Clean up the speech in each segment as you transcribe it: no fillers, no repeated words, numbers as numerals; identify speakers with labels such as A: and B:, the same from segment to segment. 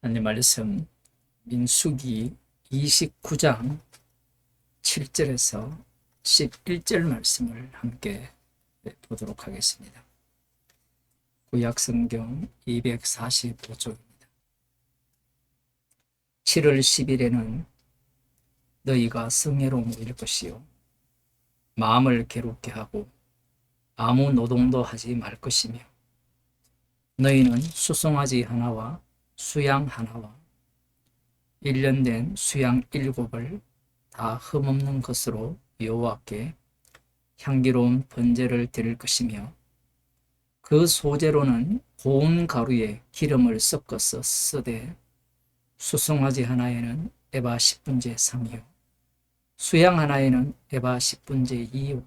A: 하나님 말씀 민수기 29장 7절에서 11절 말씀을 함께 보도록 하겠습니다. 구약성경 245쪽입니다. 7월 10일에는 너희가 성회로 모일 것이요 마음을 괴롭게 하고 아무 노동도 하지 말 것이며 너희는 수송아지 하나와 수양 하나와 1년 된 수양 7을 다 흠없는 것으로 여호와께 향기로운 번제를 드릴 것이며 그 소재로는 고운 가루에 기름을 섞어서 쓰되 수송아지 하나에는 에바 10분제 3이요 수양 하나에는 에바 10분제 2요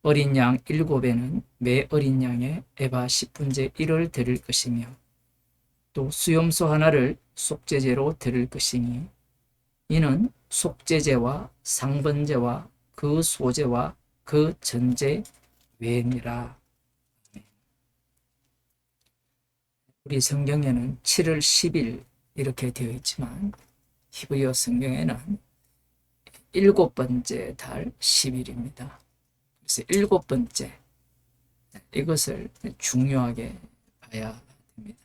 A: 어린 양 7에는 매 어린 양에 에바 10분제 1을 드릴 것이며 또 수염소 하나를 속죄제로 드릴 것이니 이는 속죄제와 상번제와 그 소제와 그 전제 외니라. 우리 성경에는 7월 10일 이렇게 되어 있지만 히브리어 성경에는 7번째 달 10일입니다. 그래서 7번째 이것을 중요하게 봐야 됩니다.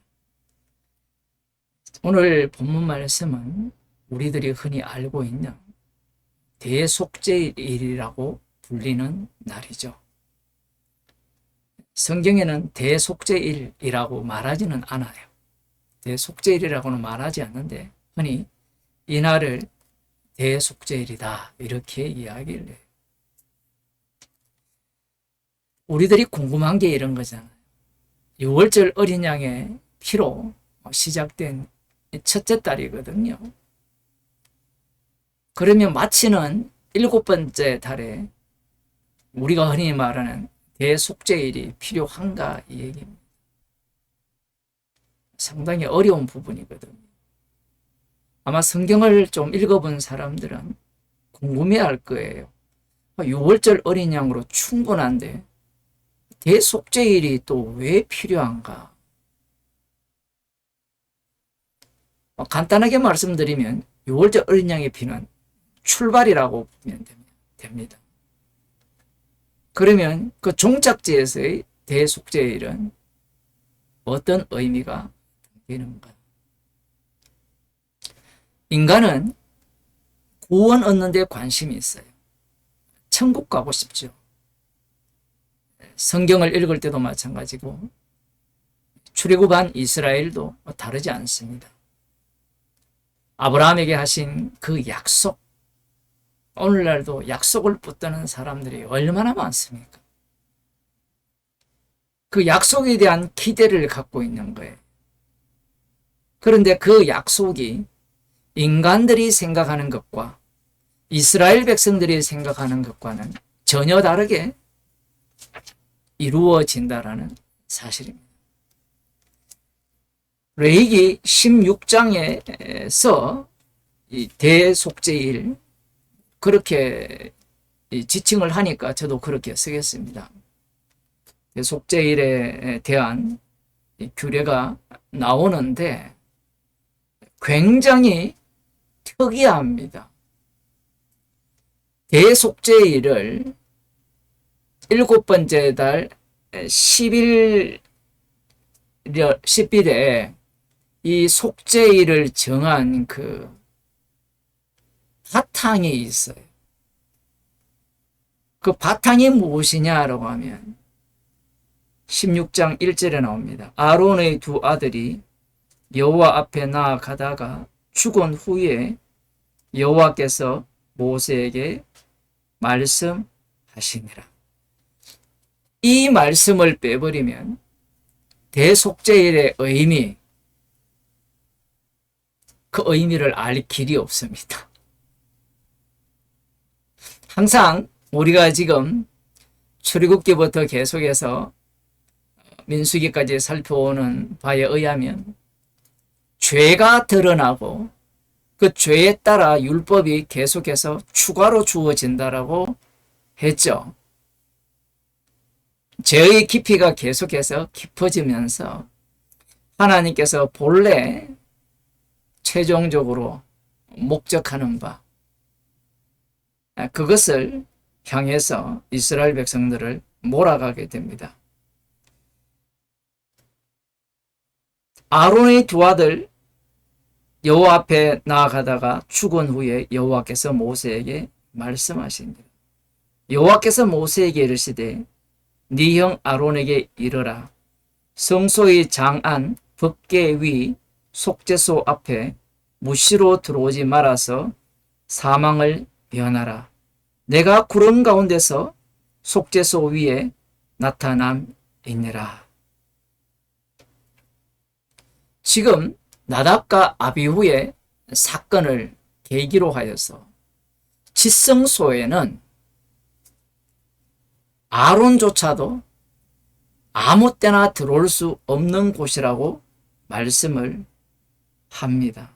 A: 오늘 본문 말씀은 우리들이 흔히 알고 있는 대속죄일이라고 불리는 날이죠. 성경에는 대속죄일이라고 말하지는 않아요. 대속죄일이라고는 말하지 않는데 흔히 이 날을 대속죄일이다 이렇게 이야기를 해요. 우리들이 궁금한 게 이런 거잖아요. 6월절 어린 양의 피로 시작된 첫째 달이거든요. 그러면 마치는 7번째 달에 우리가 흔히 말하는 대속죄일이 필요한가 이 얘기입니다. 상당히 어려운 부분이거든요. 아마 성경을 좀 읽어본 사람들은 궁금해할 거예요. 6월절 어린 양으로 충분한데 대속죄일이 또 왜 필요한가? 간단하게 말씀드리면 6월절 어린 양의 피는 출발이라고 보면 됩니다. 그러면 그 종착지에서의 대속죄일은 어떤 의미가 담기는가? 인간은 구원 얻는 데 관심이 있어요. 천국 가고 싶죠. 성경을 읽을 때도 마찬가지고 출애굽한 이스라엘도 다르지 않습니다. 아브라함에게 하신 그 약속, 오늘날도 약속을 붙드는 사람들이 얼마나 많습니까? 그 약속에 대한 기대를 갖고 있는 거예요. 그런데 그 약속이 인간들이 생각하는 것과 이스라엘 백성들이 생각하는 것과는 전혀 다르게 이루어진다라는 사실입니다. 레위기 16장에서 이 대속죄일 그렇게 지칭을 하니까 저도 그렇게 쓰겠습니다. 대속죄일에 대한 규례가 나오는데 굉장히 특이합니다. 대속죄일을 7번째 달 10일에 이 속죄일을 정한 그 바탕이 있어요. 그 바탕이 무엇이냐라고 하면 16장 1절에 나옵니다. 아론의 두 아들이 여호와 앞에 나아가다가 죽은 후에 여호와께서 모세에게 말씀하시니라. 이 말씀을 빼버리면 대속죄일의 의미, 그 의미를 알 길이 없습니다. 항상 우리가 지금 출애굽기부터 계속해서 민수기까지 살펴오는 바에 의하면 죄가 드러나고 그 죄에 따라 율법이 계속해서 추가로 주어진다라고 했죠. 죄의 깊이가 계속해서 깊어지면서 하나님께서 본래 최종적으로 목적하는 바, 그것을 향해서 이스라엘 백성들을 몰아가게 됩니다. 아론의 두 아들 여호와 앞에 나아가다가 죽은 후에 여호와께서 모세에게 말씀하십니다. 여호와께서 모세에게 이르시되 네 형 아론에게 이르라. 성소의 장안 법궤 위 속죄소 앞에 무시로 들어오지 말아서 사망을 면하라. 내가 구름 가운데서 속죄소 위에 나타남이니라. 지금 나답과 아비후의 사건을 계기로 하여서 지성소에는 아론조차도 아무 때나 들어올 수 없는 곳이라고 말씀을 합니다.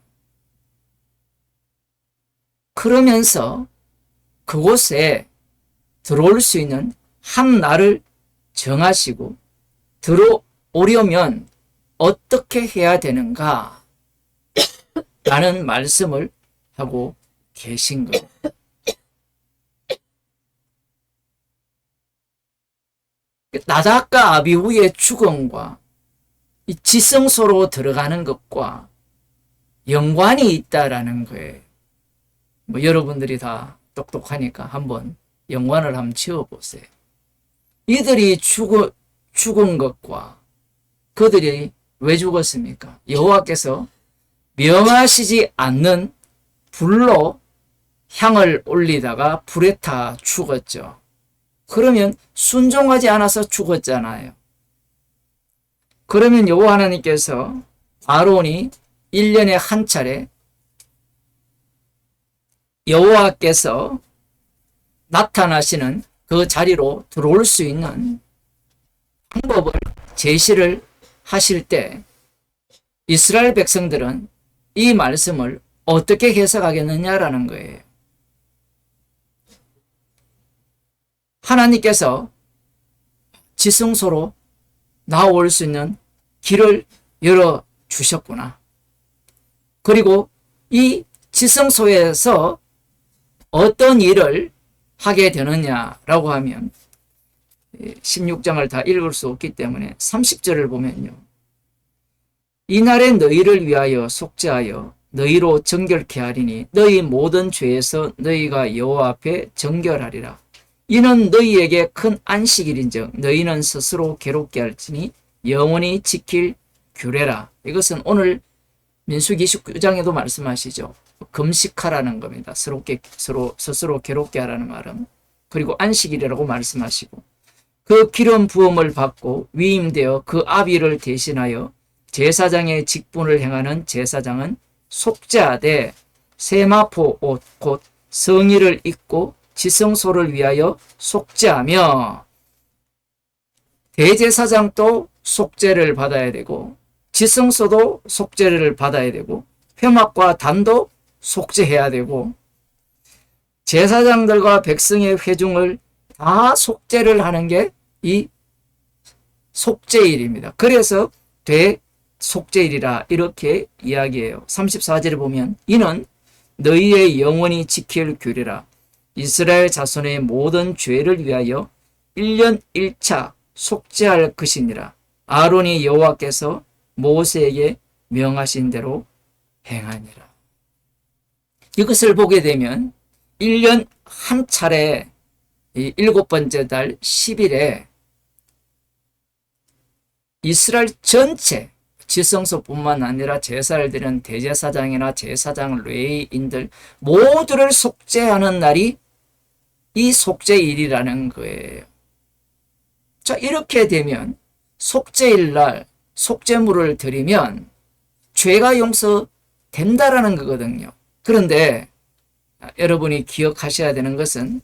A: 그러면서 그곳에 들어올 수 있는 한 날을 정하시고 들어오려면 어떻게 해야 되는가 라는 말씀을 하고 계신 거예요. 나답과 아비후의 죽음과 이 지성소로 들어가는 것과 연관이 있다라는 거예요. 여러분들이 다 똑똑하니까 한번 연관을 한번 지어보세요. 이들이 죽은 것과 그들이 왜 죽었습니까? 여호와께서 명하시지 않는 불로 향을 올리다가 불에 타 죽었죠. 그러면 순종하지 않아서 죽었잖아요. 그러면 여호와 하나님께서 아론이 1년에 한 차례 여호와께서 나타나시는 그 자리로 들어올 수 있는 방법을 제시를 하실 때 이스라엘 백성들은 이 말씀을 어떻게 해석하겠느냐라는 거예요. 하나님께서 지성소로 나올 수 있는 길을 열어주셨구나. 그리고 이 지성소에서 어떤 일을 하게 되느냐라고 하면 16장을 다 읽을 수 없기 때문에 30절을 보면요. 이날에 너희를 위하여 속죄하여 너희로 정결케 하리니 너희 모든 죄에서 너희가 여호와 앞에 정결하리라. 이는 너희에게 큰 안식일인즉 너희는 스스로 괴롭게 할지니 영원히 지킬 규례라. 이것은 오늘 민수기 29장에도 말씀하시죠. 금식하라는 겁니다. 스스로 괴롭게 하라는 말은. 그리고 안식일이라고 말씀하시고 그 기름 부음을 받고 위임되어 그 아비를 대신하여 제사장의 직분을 행하는 제사장은 속죄하되 세마포 옷 곧 성의를 입고 지성소를 위하여 속죄하며 대제사장도 속죄를 받아야 되고 지성소도 속죄를 받아야 되고 회막과 단도 속죄해야 되고 제사장들과 백성의 회중을 다 속죄를 하는 게 이 속죄일입니다. 그래서 대속죄일이라 이렇게 이야기해요. 34절에 보면 이는 너희의 영원히 지킬 규례라. 이스라엘 자손의 모든 죄를 위하여 1년 1차 속죄할 것이니라. 아론이 여호와께서 모세에게 명하신 대로 행하니라. 이것을 보게 되면 1년 한 차례 이 7번째 달 10일에 이스라엘 전체 지성소뿐만 아니라 제사를 드리는 대제사장이나 제사장 레위인들 모두를 속죄하는 날이 이 속죄일이라는 거예요. 자, 이렇게 되면 속죄일 날 속죄물을 드리면 죄가 용서된다라는 거거든요. 그런데 여러분이 기억하셔야 되는 것은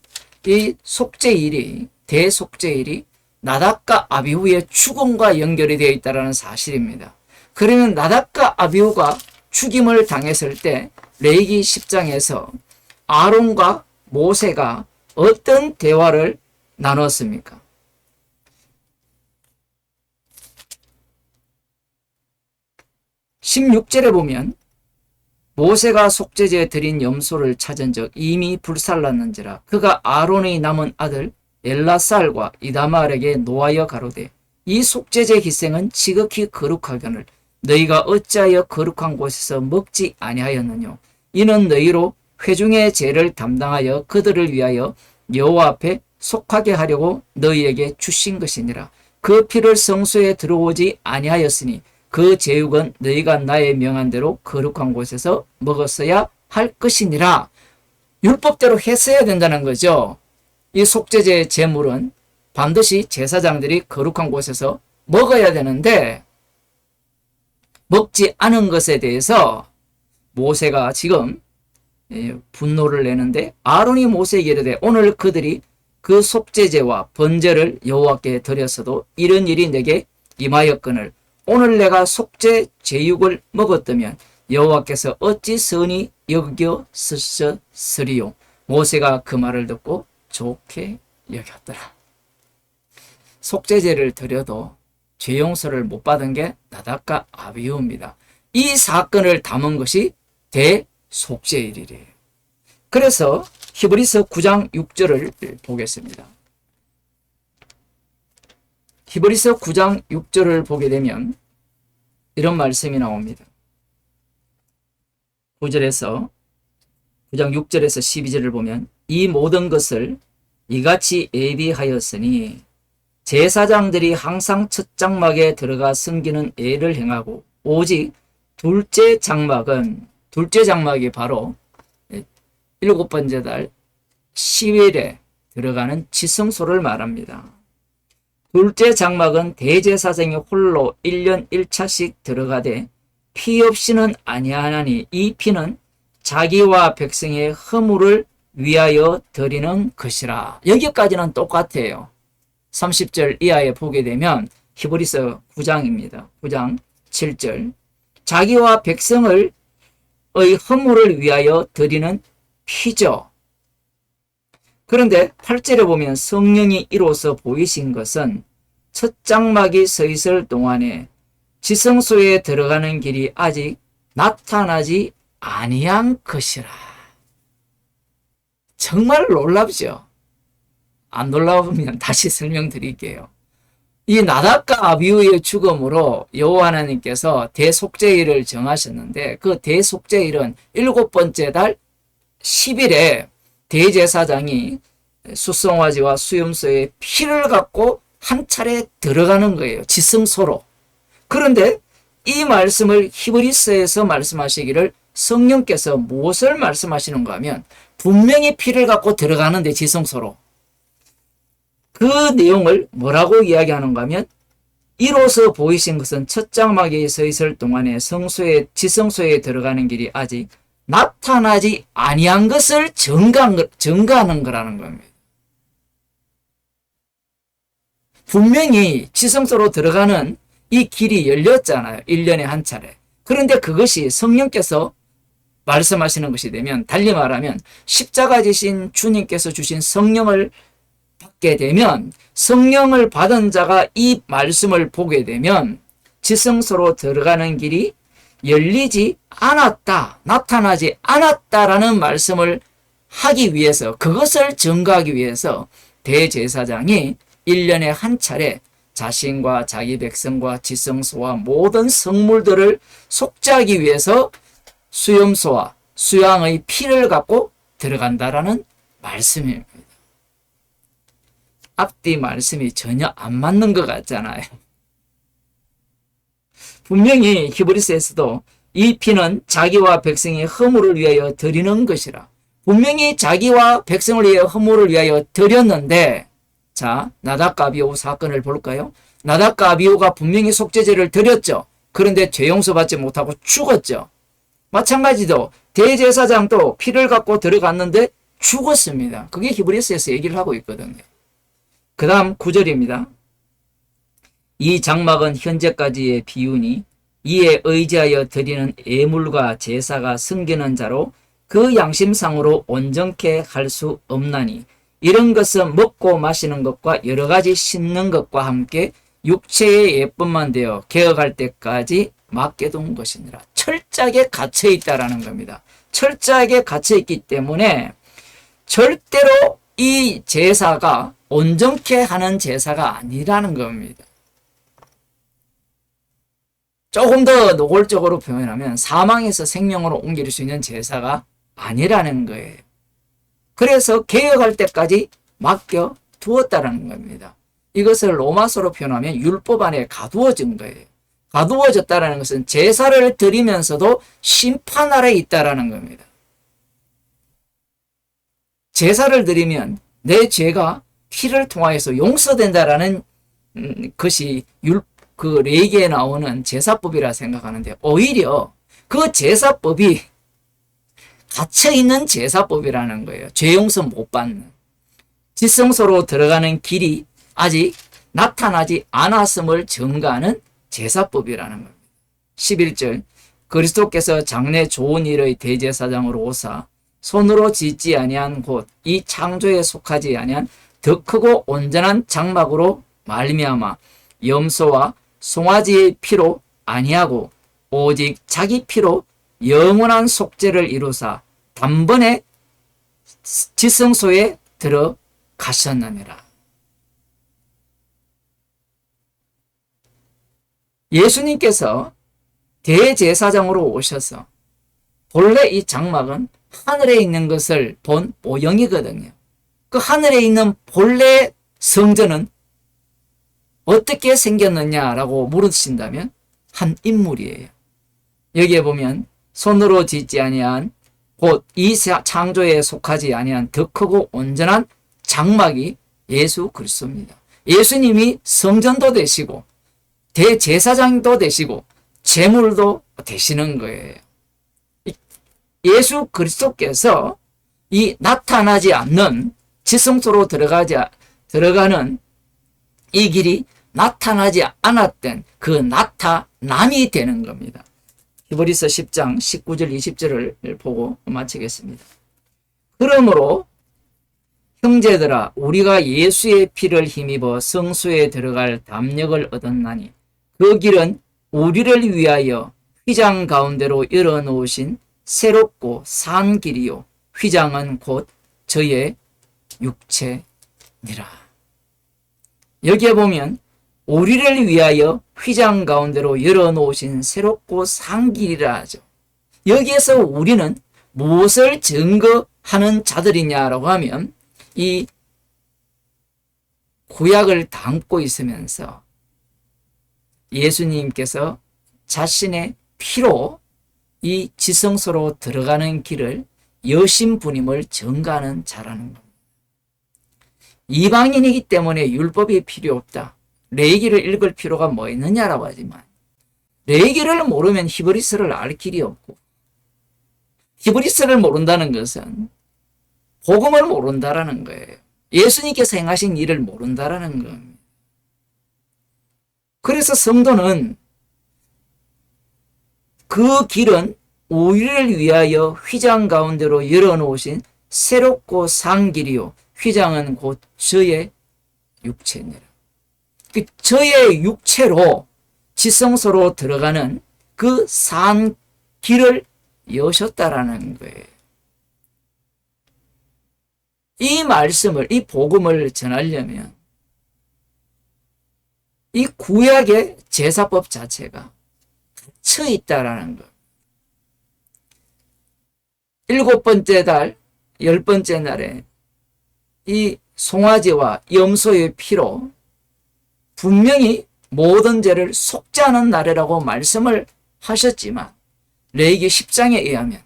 A: 이 속죄일이 대속죄일이 나답과 아비후의 죽음과 연결이 되어 있다는 사실입니다. 그러면 나답과 아비후가 죽임을 당했을 때 레위기 10장에서 아론과 모세가 어떤 대화를 나눴습니까? (16절에) 보면 모세가 속죄제에 드린 염소를 찾은 적 이미 불살랐는지라 그가 아론의 남은 아들 엘라살과 이다말에게 노하여 가로되 이 속죄제 희생은 지극히 거룩하거늘 너희가 어찌하여 거룩한 곳에서 먹지 아니하였느뇨 이는 너희로 회중의 죄를 담당하여 그들을 위하여 여호와 앞에 속하게 하려고 너희에게 주신 것이니라 그 피를 성소에 들어오지 아니하였으니 그 제육은 너희가 나의 명한 대로 거룩한 곳에서 먹었어야 할 것이니라. 율법대로 했어야 된다는 거죠. 이 속죄제의 제물은 반드시 제사장들이 거룩한 곳에서 먹어야 되는데 먹지 않은 것에 대해서 모세가 지금 분노를 내는데 아론이 모세에게 이르되 오늘 그들이 그 속죄제와 번제를 여호와께 드렸어도 이런 일이 내게 임하였거늘 오늘 내가 속죄 제육을 먹었다면 여호와께서 어찌 선히 여기셨으리요. 모세가 그 말을 듣고 좋게 여겼더라. 속죄제를 드려도 죄 용서를 못 받은 게 나답과 아비후입니다. 이 사건을 담은 것이 대속죄일이래요. 그래서 히브리서 9장 6절을 보겠습니다. 히브리서 9장 6절을 보게 되면 이런 말씀이 나옵니다. 9장 6절에서 12절을 보면 이 모든 것을 이같이 예비하였으니 제사장들이 항상 첫 장막에 들어가 섬기는 예를 행하고 오직 둘째 장막이 바로 일곱 번째 달 10일에 들어가는 지성소를 말합니다. 둘째 장막은 대제사장이 홀로 1년 1차씩 들어가되 피 없이는 아니하나니 이 피는 자기와 백성의 허물을 위하여 드리는 것이라. 여기까지는 똑같아요. 30절 이하에 보게 되면 히브리서 9장입니다. 9장 7절 자기와 백성의 허물을 위하여 드리는 피죠. 그런데 8절에 보면 성령이 이로써 보이신 것은 첫 장막이 서 있을 동안에 지성소에 들어가는 길이 아직 나타나지 아니한 것이라. 정말 놀랍죠? 안 놀라우면 다시 설명드릴게요. 이 나답과 아비후의 죽음으로 여호와 하나님께서 대속죄일을 정하셨는데 그 대속죄일은 일곱 번째 달 10일에 대제사장이 수송아지와 수염소에 피를 갖고 한 차례 들어가는 거예요. 지성소로. 그런데 이 말씀을 히브리서에서 말씀하시기를 성령께서 무엇을 말씀하시는가 하면 분명히 피를 갖고 들어가는데 지성소로. 그 내용을 뭐라고 이야기하는가 하면 이로써 보이신 것은 첫 장막에 서 있을 동안에 지성소에 들어가는 길이 아직 나타나지 아니한 것을 증가하는 거라는 겁니다. 분명히 지성소로 들어가는 이 길이 열렸잖아요. 1년에 한 차례. 그런데 그것이 성령께서 말씀하시는 것이 되면 달리 말하면 십자가 지신 주님께서 주신 성령을 받게 되면 성령을 받은 자가 이 말씀을 보게 되면 지성소로 들어가는 길이 열리지 않았다, 나타나지 않았다라는 말씀을 하기 위해서 그것을 증거하기 위해서 대제사장이 1년에 한 차례 자신과 자기 백성과 지성소와 모든 성물들을 속죄하기 위해서 수염소와 수양의 피를 갖고 들어간다라는 말씀입니다. 앞뒤 말씀이 전혀 안 맞는 것 같잖아요. 분명히 히브리서에서도 이 피는 자기와 백성의 허물을 위하여 드리는 것이라. 분명히 자기와 백성을 위하여 허물을 위하여 드렸는데 자, 나답과 아비후 사건을 볼까요? 나답과 아비후가 분명히 속죄제를 드렸죠. 그런데 죄 용서받지 못하고 죽었죠. 마찬가지로 대제사장도 피를 갖고 들어갔는데 죽었습니다. 그게 히브리서에서 얘기를 하고 있거든요. 그 다음 9절입니다. 이 장막은 현재까지의 비유니 이에 의지하여 드리는 예물과 제사가 섬기는 자로 그 양심상으로 온전케 할 수 없나니 이런 것은 먹고 마시는 것과 여러 가지 씻는 것과 함께 육체의 예쁨만 되어 개혁할 때까지 맡겨둔 것이니라. 철저하게 갇혀 있다라는 겁니다. 철저하게 갇혀 있기 때문에 절대로 이 제사가 온전케 하는 제사가 아니라는 겁니다. 조금 더 노골적으로 표현하면 사망에서 생명으로 옮길 수 있는 제사가 아니라는 거예요. 그래서 개혁할 때까지 맡겨 두었다는 겁니다. 이것을 로마서로 표현하면 율법 안에 가두어진 거예요. 가두어졌다는 것은 제사를 드리면서도 심판 아래 있다라는 겁니다. 제사를 드리면 내 죄가 피를 통하여서 용서된다라는 것이 그 레위기에 나오는 제사법이라 생각하는데, 오히려 그 제사법이 갇혀있는 제사법이라는 거예요. 죄 용서 못 받는. 지성소로 들어가는 길이 아직 나타나지 않았음을 증거하는 제사법이라는 겁니다. 11절, 그리스도께서 장래 좋은 일의 대제사장으로 오사 손으로 짓지 아니한 곳 이 창조에 속하지 아니한 더 크고 온전한 장막으로 말미암아 염소와 송아지의 피로 아니하고 오직 자기 피로 영원한 속죄를 이루사 단번에 지성소에 들어가셨느니라. 예수님께서 대제사장으로 오셔서 본래 이 장막은 하늘에 있는 것을 본 모형이거든요. 그 하늘에 있는 본래 성전은 어떻게 생겼느냐라고 물으신다면 한 인물이에요. 여기에 보면 손으로 짓지 아니한 곧 이 창조에 속하지 아니한 더 크고 온전한 장막이 예수 그리스도입니다. 예수님이 성전도 되시고 대제사장도 되시고 제물도 되시는 거예요. 예수 그리스도께서 이 나타나지 않는 지성소로 들어가는 이 길이 나타나지 않았던 그 나타남이 되는 겁니다. 히브리서 10장 19절 20절을 보고 마치겠습니다. 그러므로 형제들아 우리가 예수의 피를 힘입어 성소에 들어갈 담력을 얻었나니 그 길은 우리를 위하여 휘장 가운데로 열어놓으신 새롭고 산 길이요 휘장은 곧 저의 육체니라. 여기에 보면 우리를 위하여 휘장 가운데로 열어놓으신 새롭고 산 길이라 하죠. 여기에서 우리는 무엇을 증거하는 자들이냐라고 하면 이 구약을 담고 있으면서 예수님께서 자신의 피로 이 지성소로 들어가는 길을 여신 분임을 증거하는 자라는 겁니다. 이방인이기 때문에 율법이 필요 없다. 레위기를 읽을 필요가 뭐 있느냐라고 하지만 레위기를 모르면 히브리서를 알 길이 없고 히브리서를 모른다는 것은 복음을 모른다라는 거예요. 예수님께서 행하신 일을 모른다라는 겁니다. 그래서 성도는 그 길은 우리를 위하여 휘장 가운데로 열어놓으신 새롭고 산 길이요 휘장은 곧 저의 육체니라. 저의 육체로 지성소로 들어가는 그 산 길을 여셨다라는 거예요. 이 말씀을, 이 복음을 전하려면 이 구약의 제사법 자체가 갇혀 있다라는 것. 7번째 달, 10번째 날에 이 송아지와 염소의 피로 분명히 모든 죄를 속죄하는 날이라고 말씀을 하셨지만 레위기 10장에 의하면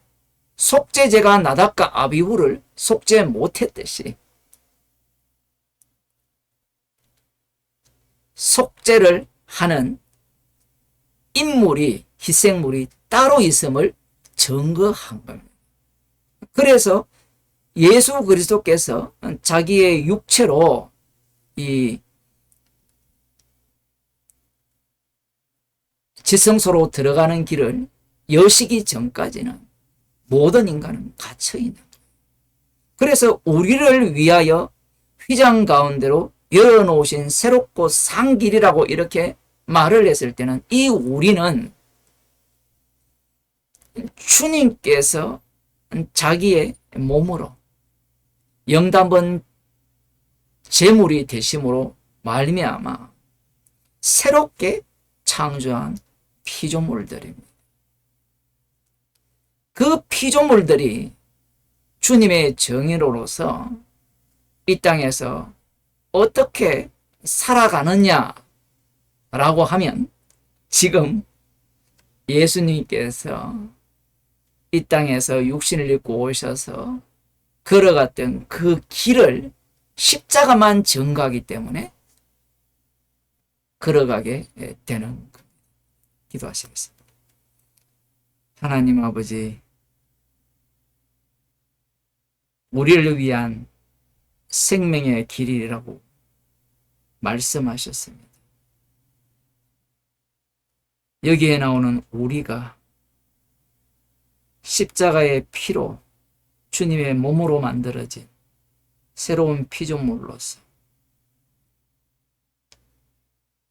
A: 속죄제가 나답과 아비후를 속죄 못했듯이 속죄를 하는 인물이 희생물이 따로 있음을 증거한 겁니다. 그래서 예수 그리스도께서 자기의 육체로 이 지성소로 들어가는 길을 여시기 전까지는 모든 인간은 갇혀있는 거예요. 그래서 우리를 위하여 휘장 가운데로 열어놓으신 새롭고 산 길이라고 이렇게 말을 했을 때는 이 우리는 주님께서 자기의 몸으로 영담은 제물이 되심으로 말미암아 새롭게 창조한 피조물들입니다. 그 피조물들이 주님의 정의로서 이 땅에서 어떻게 살아가느냐라고 하면 지금 예수님께서 이 땅에서 육신을 입고 오셔서 걸어갔던 그 길을 십자가만 증거하기 때문에 걸어가게 되는 겁니다. 기도하시겠습니다. 하나님 아버지, 우리를 위한 생명의 길이라고 말씀하셨습니다. 여기에 나오는 우리가 십자가의 피로 주님의 몸으로 만들어진 새로운 피조물로서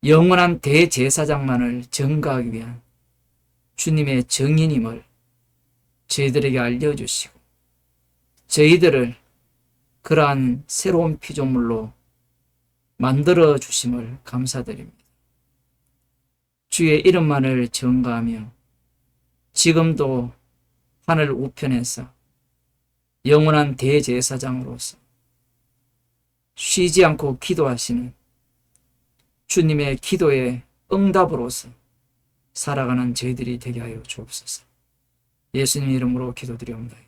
A: 영원한 대제사장만을 증거하기 위한 주님의 정인임을 저희들에게 알려주시고 저희들을 그러한 새로운 피조물로 만들어 주심을 감사드립니다. 주의 이름만을 증거하며 지금도 하늘 우편에서 영원한 대제사장으로서 쉬지 않고 기도하시는 주님의 기도의 응답으로서 살아가는 저희들이 되게 하여 주옵소서. 예수님 이름으로 기도드리옵나이다.